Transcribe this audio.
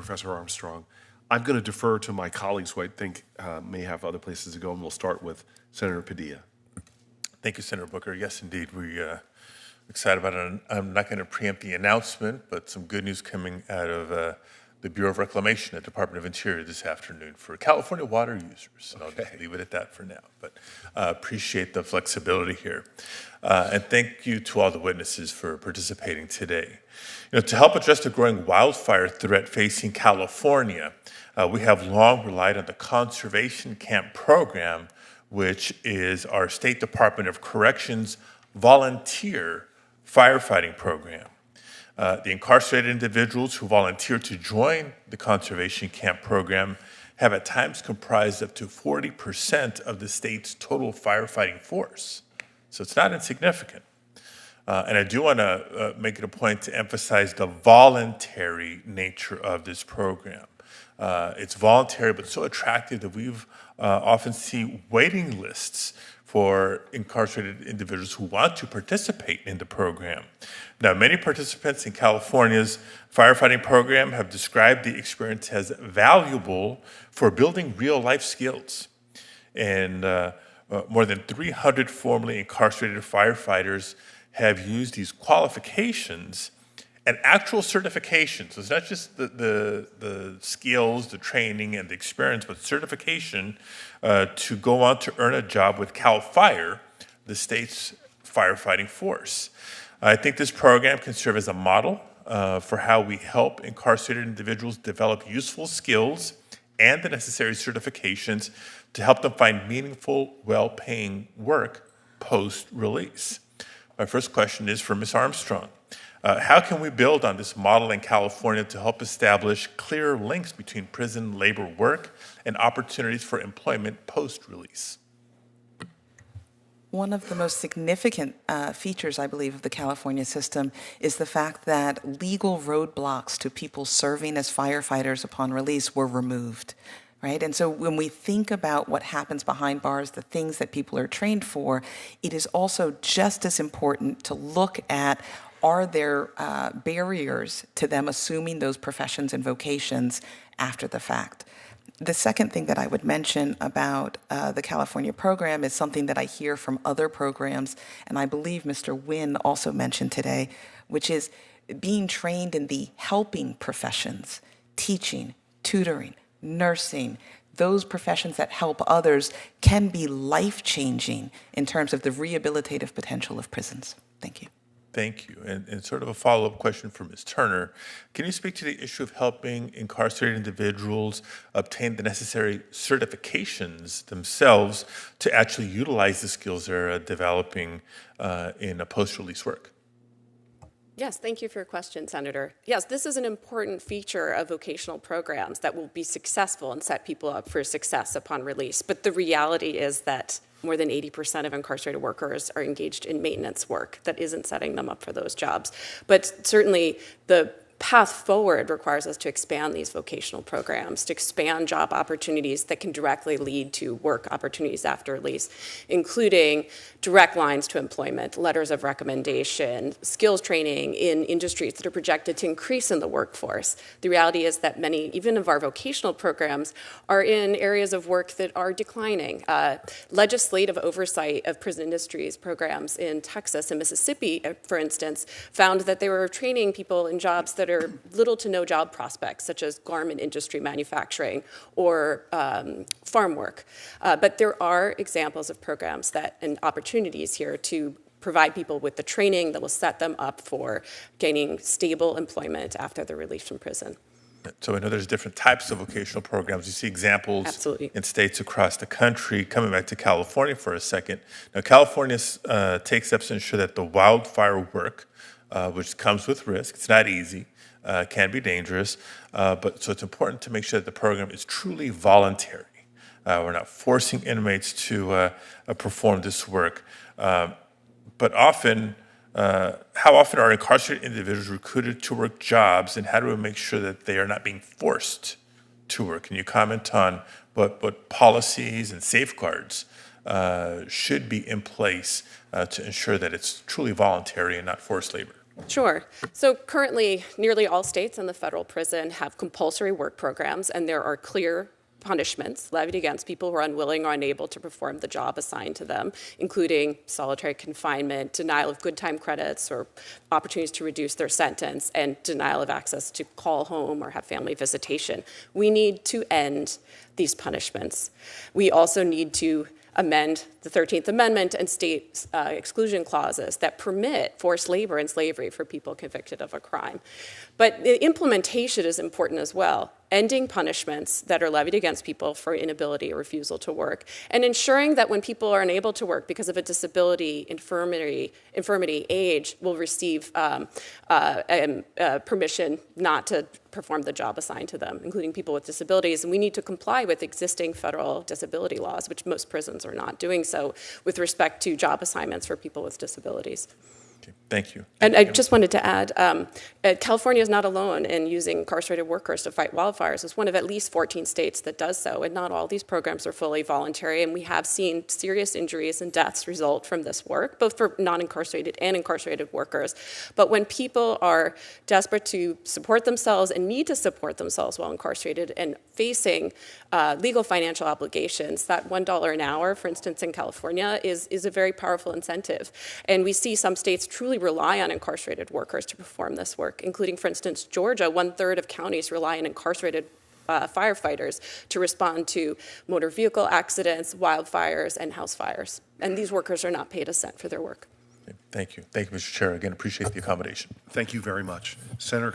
Professor Armstrong. I'm going to defer to my colleagues who I think may have other places to go, and we'll start with Senator Padilla. Thank you, Senator Booker. Yes, indeed, we're excited about it. I'm not going to preempt the announcement, but some good news coming out of the Bureau of Reclamation at Department of Interior this afternoon for California water users. And I'll just leave it at that for now, but appreciate the flexibility here. And thank you to all the witnesses for participating today. To help address the growing wildfire threat facing California, we have long relied on the Conservation Camp Program, which is our State Department of Corrections volunteer firefighting program. The incarcerated individuals who volunteer to join the Conservation Camp Program have at times comprised up to 40% of the state's total firefighting force. So it's not insignificant. And I do want to make it a point to emphasize the voluntary nature of this program. It's voluntary, but so attractive that we've often see waiting lists for incarcerated individuals who want to participate in the program. Now, many participants in California's firefighting program have described the experience as valuable for building real-life skills. And more than 300 formerly incarcerated firefighters have used these qualifications and actual certification. So it's not just the skills, the training, and the experience, but certification to go on to earn a job with CAL FIRE, the state's firefighting force. I think this program can serve as a model for how we help incarcerated individuals develop useful skills and the necessary certifications to help them find meaningful, well-paying work post-release. My first question is for Ms. Armstrong. How can we build on this model in California to help establish clear links between prison labor work and opportunities for employment post-release? One of the most significant features, I believe, of the California system is the fact that legal roadblocks to people serving as firefighters upon release were removed. Right? And so when we think about what happens behind bars, the things that people are trained for, it is also just as important to look at, are there barriers to them assuming those professions and vocations after the fact? The second thing that I would mention about the California program is something that I hear from other programs, and I believe Mr. Wynn also mentioned today, which is being trained in the helping professions, teaching, tutoring, nursing. Those professions that help others can be life-changing in terms of the rehabilitative potential of prisons. Thank you. Thank you. And sort of a follow-up question for Ms. Turner. Can you speak to the issue of helping incarcerated individuals obtain the necessary certifications themselves to actually utilize the skills they're developing in a post-release work? Yes, thank you for your question, Senator. Yes, this is an important feature of vocational programs that will be successful and set people up for success upon release. But the reality is that more than 80% of incarcerated workers are engaged in maintenance work that isn't setting them up for those jobs. But certainly the path forward requires us to expand these vocational programs, to expand job opportunities that can directly lead to work opportunities after release, including direct lines to employment, letters of recommendation, skills training in industries that are projected to increase in the workforce. The reality is that many, even of our vocational programs, are in areas of work that are declining. Legislative oversight of prison industries programs in Texas and Mississippi, for instance, found that they were training people in jobs that are little to no job prospects, such as garment industry manufacturing or farm work. But there are examples of programs and opportunities here to provide people with the training that will set them up for gaining stable employment after their release from prison. So I know there's different types of vocational programs. You see examples Absolutely. in states across the country. Coming back to California for a second. Now, California takes steps to ensure that the wildfire work, which comes with risk, it's not easy, can be dangerous, but so it's important to make sure that the program is truly voluntary. We're not forcing inmates to perform this work. But often, how often are incarcerated individuals recruited to work jobs, and how do we make sure that they are not being forced to work? Can you comment on what policies and safeguards should be in place to ensure that it's truly voluntary and not forced labor? Sure. So currently, nearly all states in the federal prison have compulsory work programs, and there are clear punishments levied against people who are unwilling or unable to perform the job assigned to them, including solitary confinement, denial of good time credits or opportunities to reduce their sentence, and denial of access to call home or have family visitation. We need to end these punishments. We also need to amend the 13th Amendment and state exclusion clauses that permit forced labor and slavery for people convicted of a crime. But the implementation is important as well, ending punishments that are levied against people for inability or refusal to work, and ensuring that when people are unable to work because of a disability, infirmity, age, will receive permission not to perform the job assigned to them, including people with disabilities. And we need to comply with existing federal disability laws, which most prisons are not doing so with respect to job assignments for people with disabilities. Okay, thank you. And I just wanted to add, California is not alone in using incarcerated workers to fight wildfires. It's one of at least 14 states that does so, and not all these programs are fully voluntary, and we have seen serious injuries and deaths result from this work, both for non-incarcerated and incarcerated workers. But when people are desperate to support themselves and need to support themselves while incarcerated and facing legal financial obligations, that $1 an hour, for instance, in California, is a very powerful incentive. And we see some states truly rely on incarcerated workers to perform this work, including, for instance, Georgia. 1/3 of counties rely on incarcerated firefighters to respond to motor vehicle accidents, wildfires, and house fires. And these workers are not paid a cent for their work. Okay, thank you. Thank you, Mr. Chair. Again, appreciate the accommodation. Thank you very much. Senator